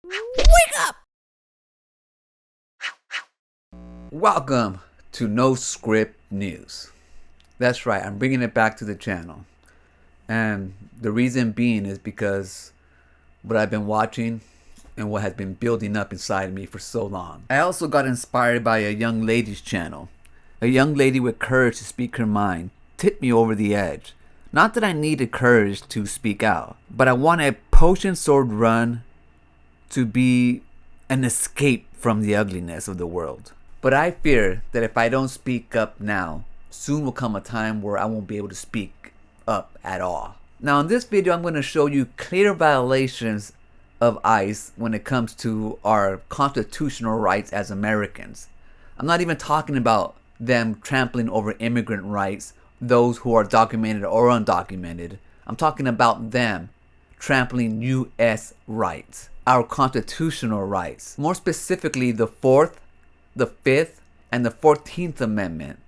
Wake up! Welcome to No Script News. That's right, I'm bringing it back to the channel. And the reason being is because what I've been watching and what has been building up inside me for so long. I also got inspired by a young lady's channel. A young lady with courage to speak her mind tipped me over the edge. Not that I needed courage to speak out, but I wanted a potion sword run to be an escape from the ugliness of the world. But I fear that if I don't speak up now, soon will come a time where I won't be able to speak up at all. Now in this video, I'm going to show you clear violations of ICE when it comes to our constitutional rights as Americans. I'm not even talking about them trampling over immigrant rights, those who are documented or undocumented. I'm talking about them trampling U.S. rights, our constitutional rights. More specifically, the 4th, the 5th, and the 14th Amendment.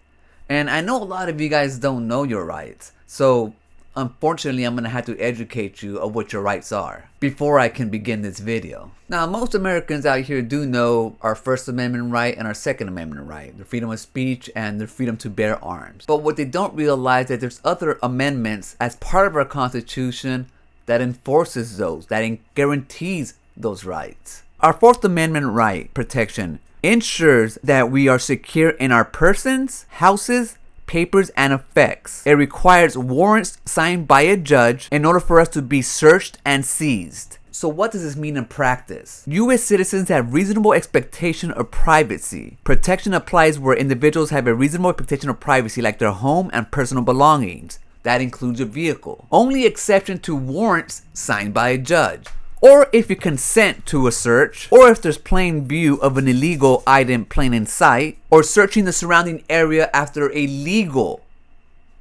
And I know a lot of you guys don't know your rights, so unfortunately I'm going to have to educate you of what your rights are before I can begin this video. Now most Americans out here do know our First Amendment right and our Second Amendment right, the freedom of speech and the freedom to bear arms. But what they don't realize is that there's other amendments as part of our Constitution that enforces those, that guarantees those rights. Our Fourth Amendment right protection ensures that we are secure in our persons, houses, papers, and effects. It requires warrants signed by a judge in order for us to be searched and seized. So what does this mean in practice? U.S. citizens have reasonable expectation of privacy. Protection applies where individuals have a reasonable expectation of privacy, like their home and personal belongings. That includes a vehicle. Only exception to warrants signed by a judge, or if you consent to a search, or if there's plain view of an illegal item plain in sight, or searching the surrounding area after a legal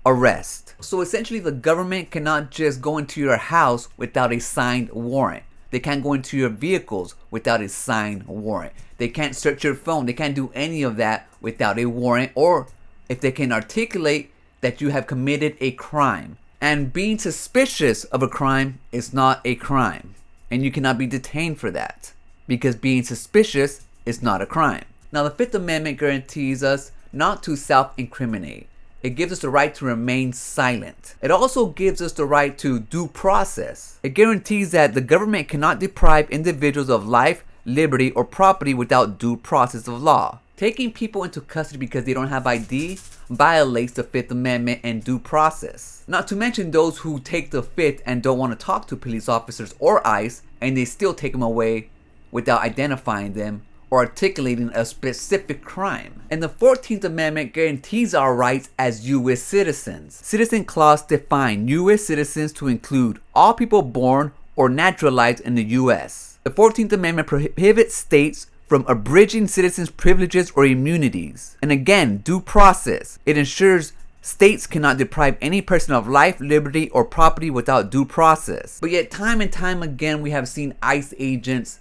arrest. So essentially the government cannot just go into your house without a signed warrant. They can't go into your vehicles without a signed warrant. They can't search your phone. They can't do any of that without a warrant, or if they can articulate that you have committed a crime. And being suspicious of a crime is not a crime. And you cannot be detained for that, because being suspicious is not a crime. Now the Fifth Amendment guarantees us not to self-incriminate. It gives us the right to remain silent. It also gives us the right to due process. It guarantees that the government cannot deprive individuals of life, liberty, or property without due process of law. Taking people into custody because they don't have ID violates the Fifth Amendment and due process. Not to mention those who take the Fifth and don't want to talk to police officers or ICE, and they still take them away without identifying them or articulating a specific crime. And the 14th Amendment guarantees our rights as U.S. citizens. Citizen Clause defines U.S. citizens to include all people born or naturalized in the U.S. The 14th Amendment prohibits states from abridging citizens' privileges or immunities. And again, due process. It ensures states cannot deprive any person of life, liberty, or property without due process. But yet time and time again we have seen ICE agents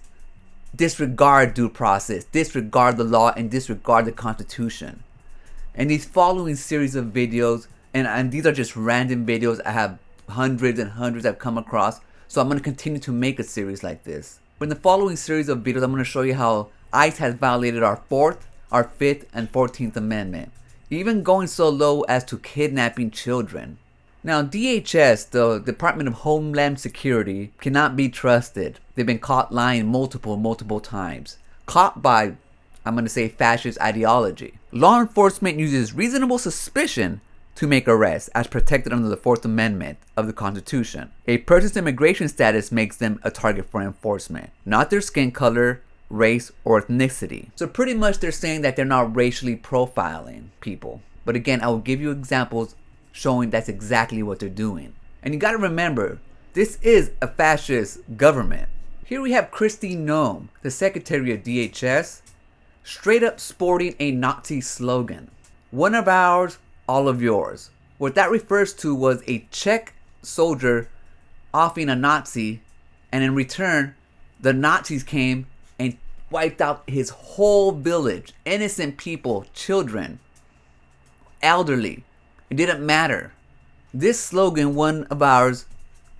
disregard due process, disregard the law, and disregard the Constitution. And these following series of videos, and these are just random videos, I have hundreds and hundreds I've come across, so I'm going to continue to make a series like this. But in the following series of videos, I'm going to show you how ICE has violated our 4th, our 5th, and 14th Amendment, even going so low as to kidnapping children. Now, DHS, the Department of Homeland Security, cannot be trusted. They've been caught lying multiple times. Caught by, I'm going to say, fascist ideology. Law enforcement uses reasonable suspicion to make arrests as protected under the 4th Amendment of the Constitution. A person's immigration status makes them a target for enforcement, not their skin color, race, or ethnicity. So pretty much they're saying that they're not racially profiling people. But again, I will give you examples showing that's exactly what they're doing. And you gotta remember, this is a fascist government. Here we have Kristi Noem, the Secretary of DHS, straight up sporting a Nazi slogan. One of ours, all of yours. What that refers to was a Czech soldier offing a Nazi, and in return, the Nazis came and wiped out his whole village. Innocent people, children, elderly. It didn't matter. This slogan, one of ours,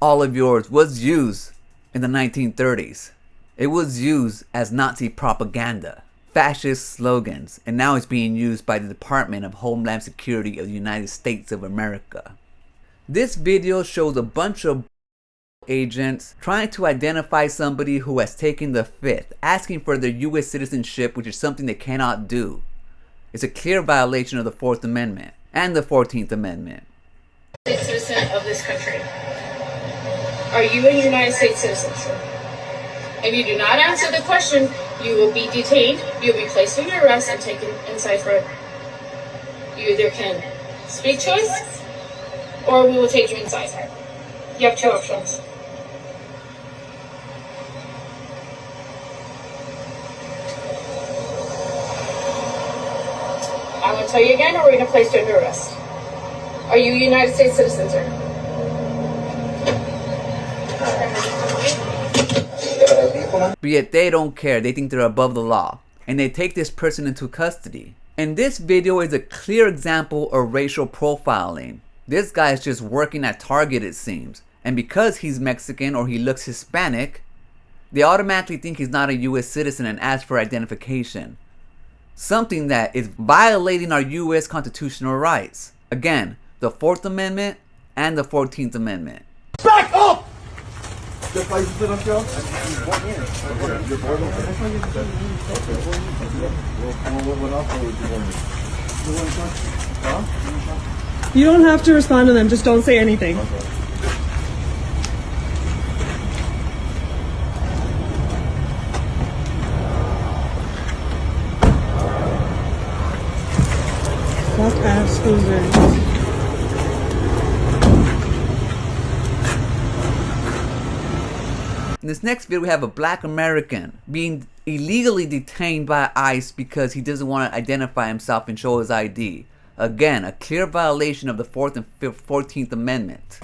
all of yours, was used in the 1930s. It was used as Nazi propaganda, fascist slogans, and now it's being used by the Department of Homeland Security of the United States of America. This video shows a bunch of agents trying to identify somebody who has taken the fifth, asking for their U.S. citizenship, which is something they cannot do. It's a clear violation of the 4th Amendment and the 14th Amendment. Citizen of this country. Are you a United States citizen, sir? If you do not answer the question, you will be detained, you'll be placed under arrest and taken inside forever. You either can speak to us, or we will take you inside. You have two options. I will tell you again, or we're going to place you under arrest. Are you a United States citizen, sir? But yet they don't care. They think they're above the law. And they take this person into custody. And this video is a clear example of racial profiling. This guy is just working at Target, it seems. And because he's Mexican or he looks Hispanic, they automatically think he's not a U.S. citizen and ask for identification. Something that is violating our U.S. constitutional rights. Again, the 4th Amendment and the 14th Amendment. Back up! You don't have to respond to them, just don't say anything. Fuck ass losers. In this next video, we have a black American being illegally detained by ICE because he doesn't want to identify himself and show his ID. Again, a clear violation of the 4th and 14th Amendment.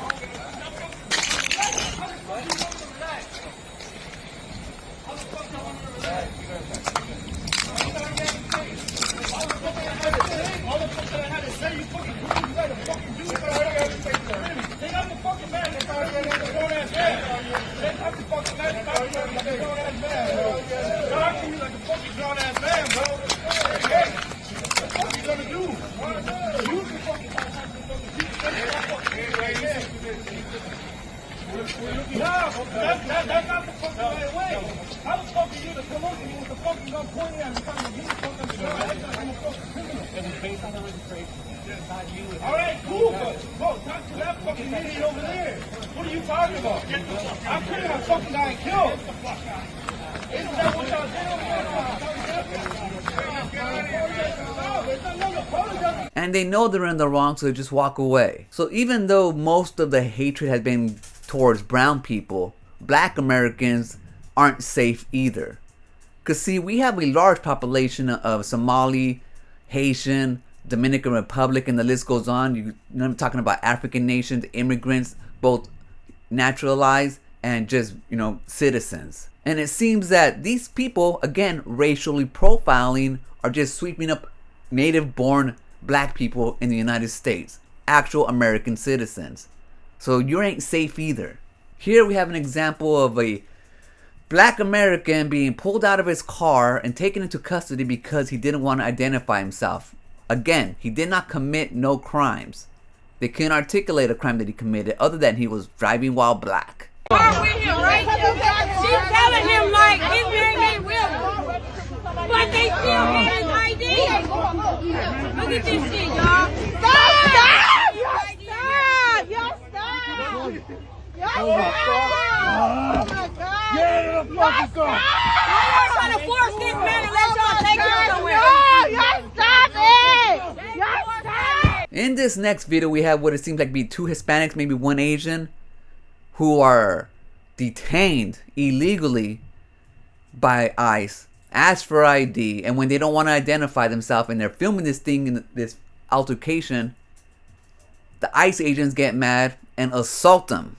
That's not the fucking right way. How the fuck are you to come over here with the fucking gun pointing at me? It was based on the registration. All right, cool, but bro, talk to that fucking idiot over there. What are you talking about? I could have fucking got killed. Isn't that what y'all did over there? And they know they're in the wrong, so they just walk away. So even though most of the hatred has been towards brown people, black Americans aren't safe either. Because see, we have a large population of Somali, Haitian, Dominican Republic, and the list goes on. You know, I'm talking about African nations, immigrants, both naturalized and just, you know, citizens. And it seems that these people, again, racially profiling, are just sweeping up native-born black people in the United States, actual American citizens. So you ain't safe either. Here we have an example of a black American being pulled out of his car and taken into custody because he didn't want to identify himself. Again, he did not commit no crimes. They couldn't articulate a crime that he committed other than he was driving while black. She's telling him like his name ain't Willie, but they still get his ID. Look at this shit, y'all. Stop! Y'all stop! Oh my God! Get in the fucking car! Y'all trying to force this man and let y'all take him somewhere. Y'all stop it! Y'all stop! In this next video, we have what it seems like be two Hispanics, maybe one Asian, who are detained illegally by ICE, ask for ID, and when they don't want to identify themselves and they're filming this thing in this altercation, the ICE agents get mad and assault them,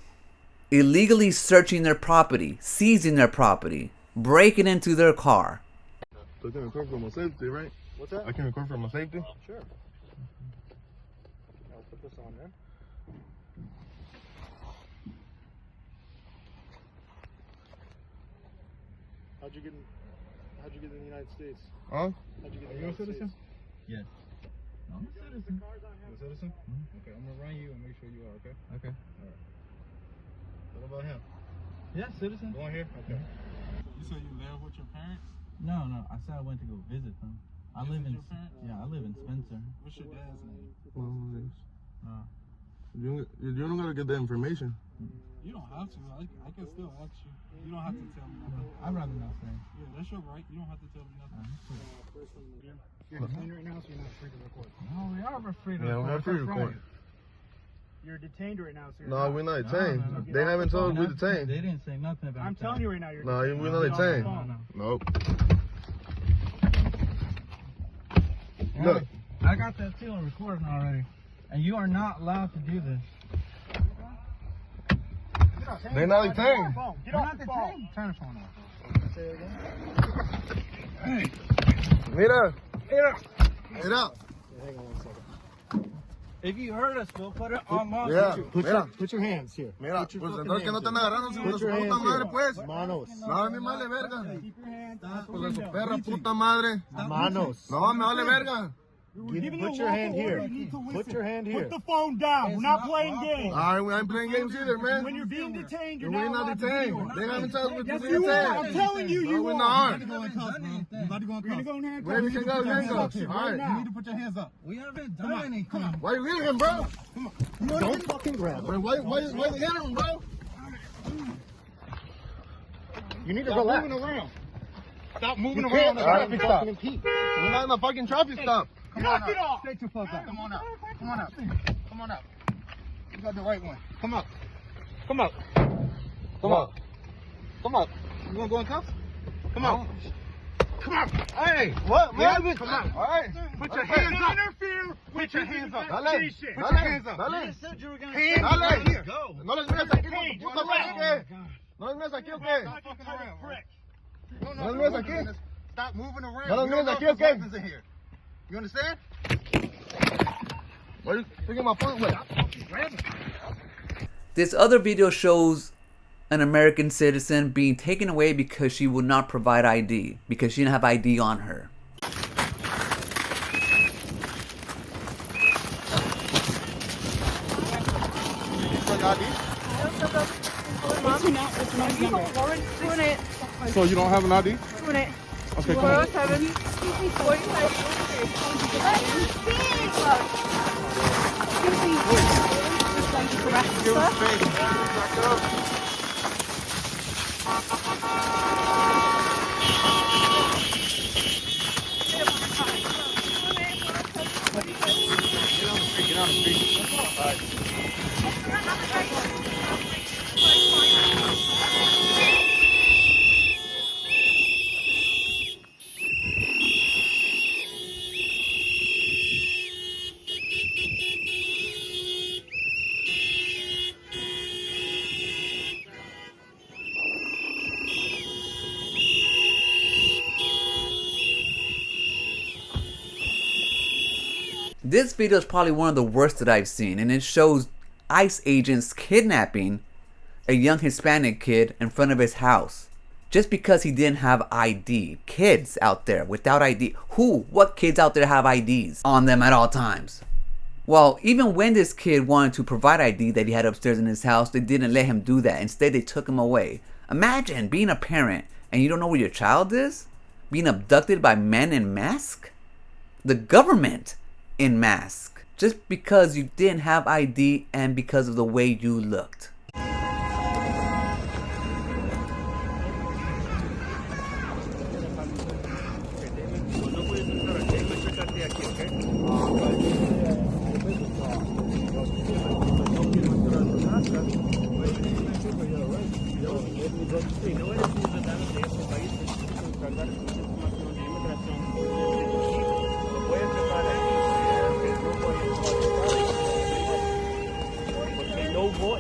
illegally searching their property, seizing their property, breaking into their car. So I can record for my safety, right? What's that? I can record for my safety? Sure. I'll put this on there. How'd you get in the United States? Huh? How'd you get Are in the you a United citizen? States? Yes. I'm a citizen. You a citizen? Okay, I'm gonna run you and make sure you are, okay? Okay. Alright. What about him? Yeah, citizen. Go on here? Okay. You said you live with your parents? No, I said I went to go visit them. I live in. Your parents? Yeah, I live in Spencer. What's your dad's name? You don't gotta get the information. You don't have to. I can still ask you. You don't have to tell me nothing. I'd rather not say. Yeah, that's your right. You don't have to tell me nothing. You're detained right now, so you're not free to record. No, we are free to Yeah, we're not free to record. You're detained right now, so you're No, not. we're not detained. They haven't told us we're detained. They didn't say nothing about I'm that. telling you right now, you're No, detained. we're not detained. No. Nope. Yeah, Look. I got that too on recording already. And you are not allowed to do this. They're not detained. Get off the phone. detained. Turn the phone off. Mira. Mira. If you hurt us, we'll put it on law. Yeah. Put your hands here. Mira, pues entonces que no están agarrando si Put su your puta hands madre, here. pues. Manos. No, me vale verga. Keep your hands out the Pues de su window. perra puta madre. Manos. No, me vale verga. Put your hand here. Put your hand here. Put the phone down. We're not playing games. I ain't playing games either, man. When you're being detained, you're We're not not allowed to detained. do it. They haven't told us we're Yes, detained. you are. I'm telling you, No, you we're are. not. You about to go in You're gonna go in handcuffs. Where we can go, handcuffs. All right. now. You need to put your hands up. We haven't done anything. Why you hitting him, bro? Don't fucking grab Why you hitting him, bro? You need to relax. Moving around. Stop moving You around can't. the All right, traffic stop. stop. We're not in a fucking traffic stop. Knock it off. Stay too far back. Come on up. Come on up. Come on up. You got the right one. Come up. Come up. Come on. Come up. You wanna go in cuffs? Come up. Come up. Hey, what, man? Come on. All right. Put your hands up. Interfere. Put your hands up. Dale, Put your dale, hands up. dale. Hands Dale. right here. No les mires aquí, Hey, por puta madre, ¿qué? No les mires aquí, ¿o qué? Stop fucking around, prick. No les mires aquí. Stop moving around. No les We don't mires know aquí, if there's ¿o qué? weapons in here. You understand? Why you freaking my phone with? This other video shows an American citizen being taken away because she would not provide ID, because she didn't have ID on her. So you don't have an ID? Okay, come on. This video is probably one of the worst that I've seen, and it shows ICE agents kidnapping a young Hispanic kid in front of his house just because he didn't have ID. Kids out there without ID. What kids out there have IDs on them at all times? Well, even when this kid wanted to provide ID that he had upstairs in his house, they didn't let him do that. Instead, they took him away. Imagine being a parent and you don't know where your child is? Being abducted by men in masks? The government in mask, just because you didn't have ID and because of the way you looked.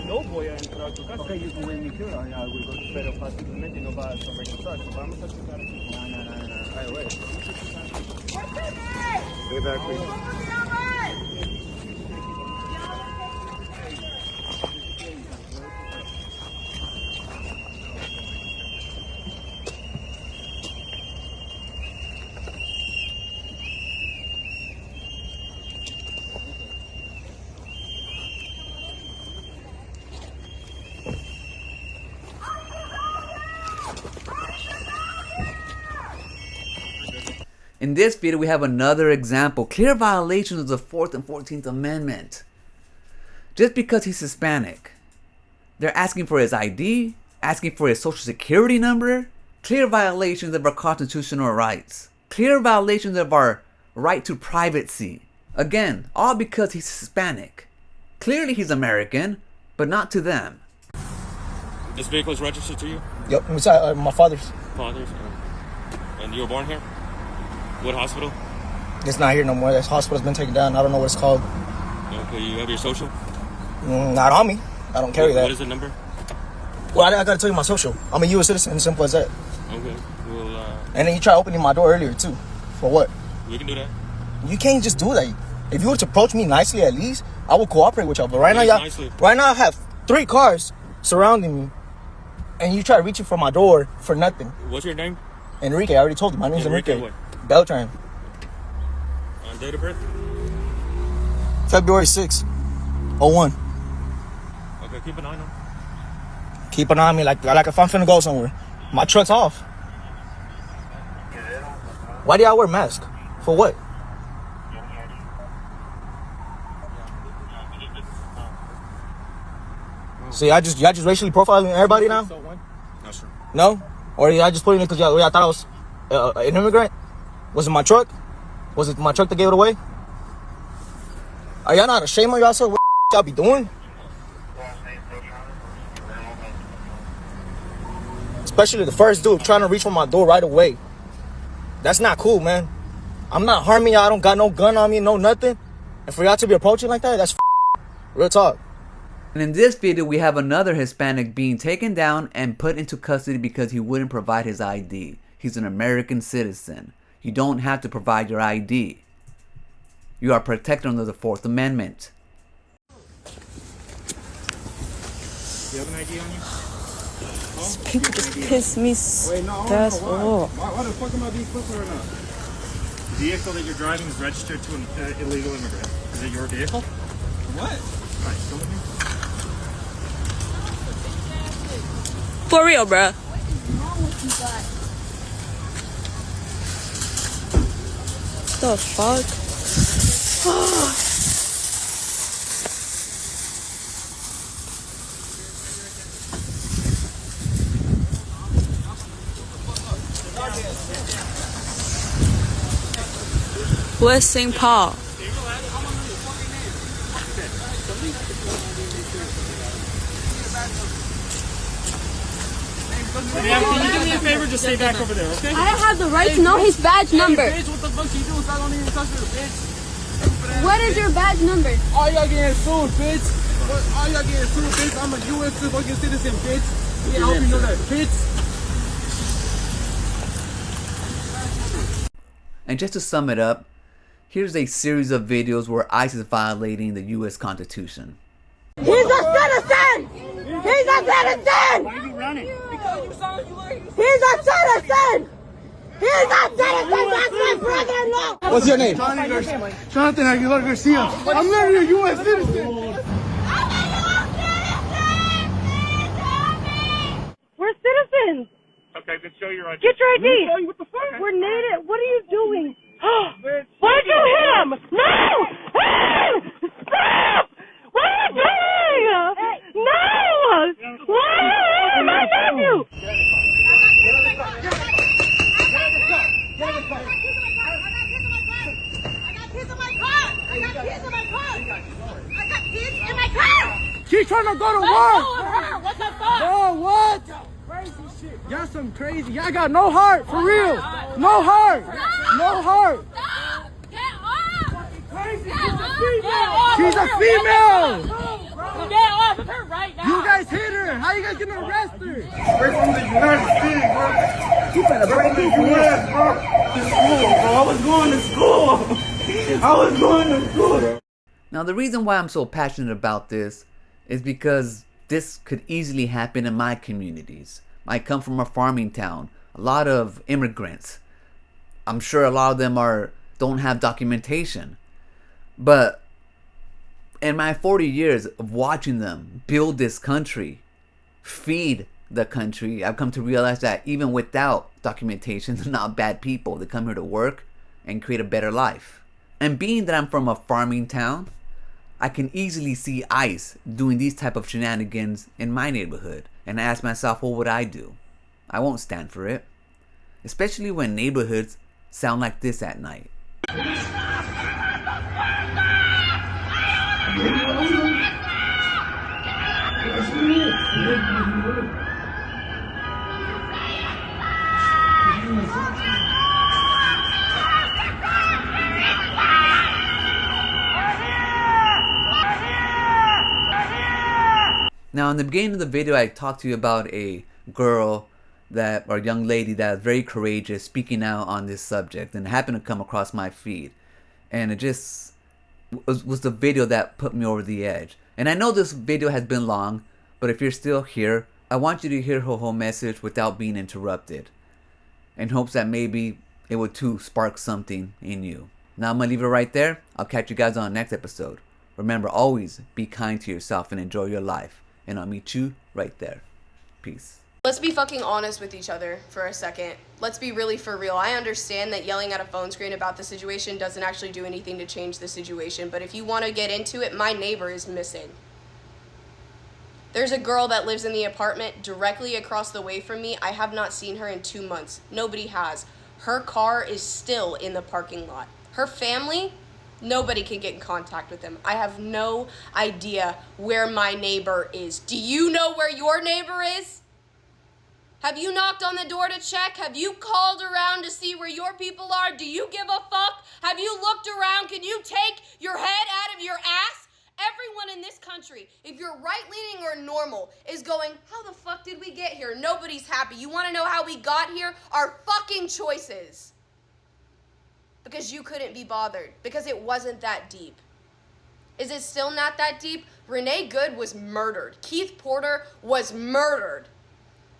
No voy a entrar a tu casa. Okay, you can wait me here. I will go. Pero fácilmente no va a regresar. Vamos a checar aquí. No. Ay, wait. Stay back, please. In this video, we have another example. Clear violations of the 4th and 14th Amendment. Just because he's Hispanic. They're asking for his ID, asking for his social security number. Clear violations of our constitutional rights. Clear violations of our right to privacy. Again, all because he's Hispanic. Clearly he's American, but not to them. This vehicle is registered to you? Yep, my father's. Father's? And you were born here? What hospital? It's not here no more. That hospital's been taken down. I don't know what it's called. Okay, you have your social? Not on me. I don't carry that. What is the number? Well, I gotta tell you my social. I'm a U.S. citizen, simple as that. Okay, well, And then you tried opening my door earlier, too. For what? we can do that. You can't just do that. If you were to approach me nicely at least, I will cooperate with y'all. But right now, Nicely. right now I have 3 cars surrounding me. And you try reaching for my door for nothing. What's your name? Enrique, I already told you. My name's Enrique. What? Beltran. Date of birth? February 6th, 01. Okay, keep an eye on him. Keep an eye on me like if I'm finna go somewhere. My truck's off. Why do y'all wear masks? For what? So y'all just racially profiling everybody now? No, sir. No? Or y'all just putting it because y'all thought I was an immigrant? Was it my truck? Was it my truck that gave it away? Are y'all not ashamed of yourself? What y'all be doing? Especially the first dude trying to reach for my door right away. That's not cool, man. I'm not harming y'all. I don't got no gun on me, no nothing. And for y'all to be approaching like that, that's real talk. And in this video, we have another Hispanic being taken down and put into custody because he wouldn't provide his ID. He's an American citizen. You don't have to provide your ID. You are protected under the 4th Amendment. Do you have an ID on you? People just piss me off. Why the fuck am I being put right now? The vehicle that you're driving is registered to an illegal immigrant. Is it your vehicle? What? Alright, come with me. For real, bruh. The fuck? West St. Paul. Can you do me a favor? Just stay back over there, okay? I don't have the right to know his badge number. Bitch, what the fuck you doing? I don't even touch her, bitch. What is your badge number? All y'all getting sued, bitch. All y'all getting sued, bitch. I'm a U.S. fucking citizen, bitch. Yeah, I hope you know that, bitch. And just to sum it up, here's a series of videos where ICE is violating the U.S. Constitution. He's a citizen! He's a citizen! Why are you running? He's a citizen! He's a citizen! That's my brother-in-law! What's your name? Jonathan Aguilar Garcia. I'm literally a U.S. citizen. We're citizens! Okay, then show your ID. Get your ID! What the fuck? We're native. What are you doing? Why did you hit him? No! Stop! What are you doing? No! Why? My nephew! She's trying to go to work. What the fuck? Oh, what? Crazy shit. Y'all some crazy. Y'all got no heart, for real. No heart. No heart. Get off! She's a female. Get off of her right now! You guys hit her. How you guys gonna arrest her? We're from the United States, bro. You better break the U.S., bro. To school, bro. I was going to school. Now, the reason why I'm so passionate about this is because this could easily happen in my communities. I come from a farming town. A lot of immigrants. I'm sure a lot of them don't have documentation. But in my 40 years of watching them build this country, feed the country, I've come to realize that even without documentation, they're not bad people. They come here to work and create a better life. And being that I'm from a farming town, I can easily see ICE doing these type of shenanigans in my neighborhood. And I ask myself, what would I do? I won't stand for it. Especially when neighborhoods sound like this at night. Now, in the beginning of the video, I talked to you about a girl or young lady that was very courageous, speaking out on this subject, and it happened to come across my feed, and it just was the video that put me over the edge. And I know this video has been long, but if you're still here, I want you to hear her whole message without being interrupted, in hopes that maybe it would too spark something in you. Now I'm gonna leave it right there. I'll catch you guys on the next episode. Remember, always be kind to yourself and enjoy your life. And I'll meet you right there. Peace. Let's be fucking honest with each other for a second. Let's be really for real. I understand that yelling at a phone screen about the situation doesn't actually do anything to change the situation, but if you want to get into it, my neighbor is missing. There's a girl that lives in the apartment directly across the way from me. I have not seen her in 2 months. Nobody has. Her car is still in the parking lot. Her family, nobody can get in contact with them. I have no idea where my neighbor is. Do you know where your neighbor is? Have you knocked on the door to check? Have you called around to see where your people are? Do you give a fuck? Have you looked around? Can you take your head out of your ass? Everyone in this country, if you're right-leaning or normal, is going, how the fuck did we get here? Nobody's happy. You want to know how we got here? Our fucking choices. Because you couldn't be bothered. Because it wasn't that deep. Is it still not that deep? Renee Good was murdered. Keith Porter was murdered.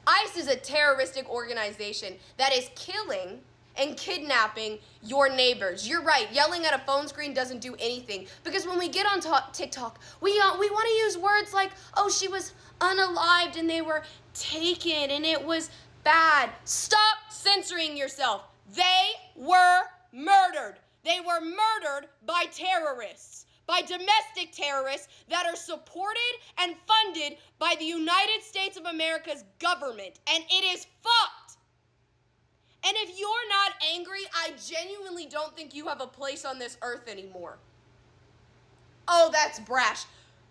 ICE is a terroristic organization that is killing and kidnapping your neighbors. You're right, yelling at a phone screen doesn't do anything. Because when we get on TikTok, we want to use words like, oh, she was unalived and they were taken and it was bad. Stop censoring yourself. They were murdered. They were murdered by terrorists, by domestic terrorists that are supported and funded by the United States of America's government. And it is fucked. And if you're not angry, I genuinely don't think you have a place on this earth anymore. Oh, that's brash.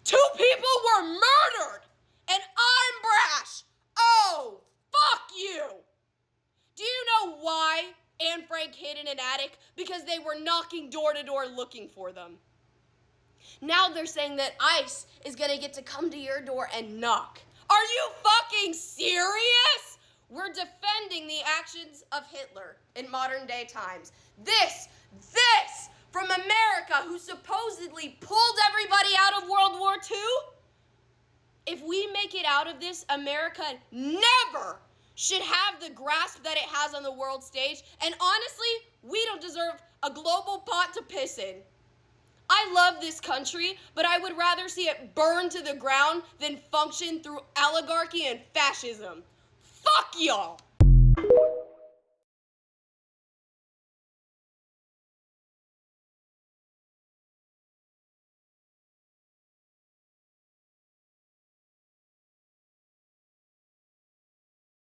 2 people were murdered, and I'm brash. Oh, fuck you. Do you know why Anne Frank hid in an attic? Because they were knocking door to door looking for them. Now they're saying that ICE is gonna get to come to your door and knock. Are you fucking serious? We're defending the actions of Hitler in modern day times. This from America, who supposedly pulled everybody out of World War II? If we make it out of this, America never should have the grasp that it has on the world stage. And honestly, we don't deserve a global pot to piss in. I love this country, but I would rather see it burn to the ground than function through oligarchy and fascism. Fuck y'all!